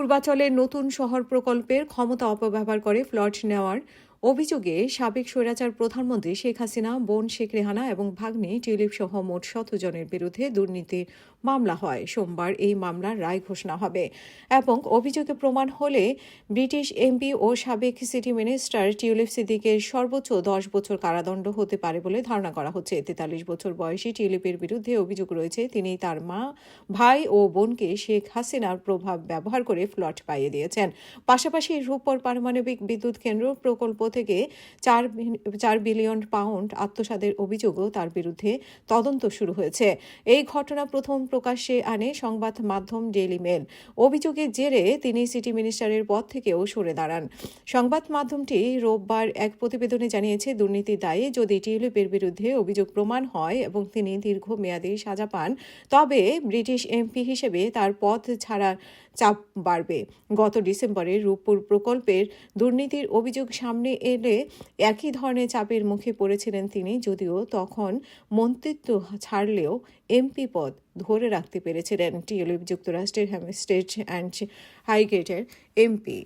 পূর্বাচলের নতুন শহর প্রকল্পের ক্ষমতা অপব্যবহার করে প্লট নেওয়ার অভিযোগে সাবেক স্বৈরাচার প্রধানমন্ত্রী শেখ হাসিনা, বোন শেখ রেহানা এবং ভাগ্নি টিউলিপ সহ মোট ১৭ জনের বিরুদ্ধে দুর্নীতির মামলা হয়। সোমবার এই মামলার রায় ঘোষণা হবে এবং অভিযোগে প্রমাণ হলে ব্রিটিশ এমপি ও সাবেক সিটি মিনিস্টার টিউলিপ সিদ্দিকের সর্বোচ্চ ১০ বছর কারাদণ্ড হতে পারে বলে ধারণা করা হচ্ছে। ৪৩ বছর বয়সী টিউলিপের বিরুদ্ধে অভিযোগ রয়েছে তিনি তার মা, ভাই ও বোনকে শেখ হাসিনার প্রভাব ব্যবহার করে প্লট পাইয়ে দিয়েছেন। পাশাপাশি রূপপুর পারমাণবিক বিদ্যুৎ কেন্দ্র প্রকল্প থেকে ৪ বিলিয়ন পাউন্ড আত্মসাতের অভিযোগও তার বিরুদ্ধে তদন্ত শুরু হয়েছে। এই ঘটনা প্রথম প্রকাশ্যে আনে সংবাদ মাধ্যম ডেইলি মেল। অভিযোগের জেরে তিনি সিটি মিনিস্টারের পদ থেকেও সরে দাঁড়ান। সংবাদ মাধ্যমটি রোববার এক প্রতিবেদনে জানিয়েছে, দুর্নীতির দায়ে যদি টিউলিপের বিরুদ্ধে অভিযোগ প্রমাণ হয় এবং তিনি দীর্ঘমেয়াদী সাজা পান, তবে ব্রিটিশ এমপি হিসেবে তার পদ ছাড়ার চাপ বাড়বে। গত ডিসেম্বরে রূপপুর প্রকল্পের দুর্নীতির অভিযোগ সামনে এলে একই ধরনের চাপের মুখে পড়েছিলেন তিনি, যদিও তখন মন্ত্রিত্ব ছাড়লেও এমপি পদ ধরে রাখতে পেরেছিলেন। টিউলিপ যুক্তরাষ্ট্রের হ্যামস্টেড অ্যান্ড হাইগেটের এমপি।